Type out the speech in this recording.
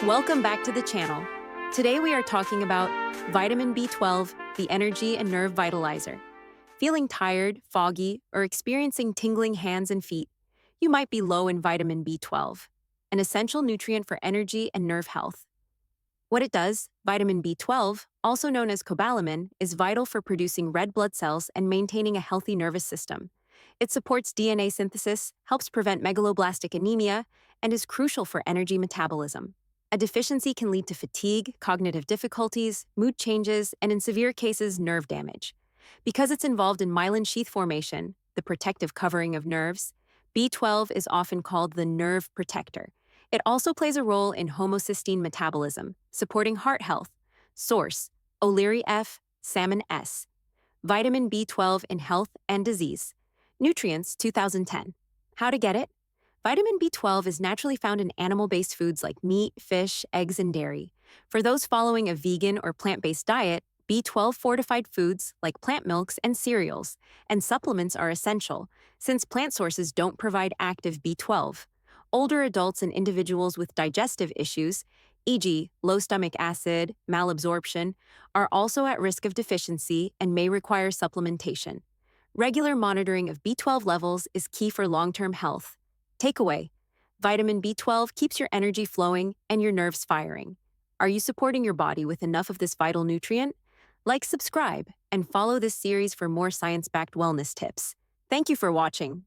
Welcome back to the channel. Today we are talking about vitamin B12, the energy and nerve vitalizer. Feeling tired, foggy, or experiencing tingling hands and feet, you might be low in vitamin B12, an essential nutrient for energy and nerve health. What it does, vitamin B12, also known as cobalamin, is vital for producing red blood cells and maintaining a healthy nervous system. It supports DNA synthesis, helps prevent megaloblastic anemia, and is crucial for energy metabolism. A deficiency can lead to fatigue, cognitive difficulties, mood changes, and in severe cases, nerve damage. Because it's involved in myelin sheath formation, the protective covering of nerves, B12 is often called the nerve protector. It also plays a role in homocysteine metabolism, supporting heart health. Source: O'Leary F., Samman S. Vitamin B12 in Health and Disease. Nutrients 2010. How to get it? Vitamin B12 is naturally found in animal-based foods like meat, fish, eggs, and dairy. For those following a vegan or plant-based diet, B12 fortified foods like plant milks and cereals, and supplements are essential, since plant sources don't provide active B12. Older adults and individuals with digestive issues, e.g., low stomach acid, malabsorption, are also at risk of deficiency and may require supplementation. Regular monitoring of B12 levels is key for long-term health. Takeaway: vitamin B12 keeps your energy flowing and your nerves firing. Are you supporting your body with enough of this vital nutrient? Like, subscribe, and follow this series for more science-backed wellness tips. Thank you for watching.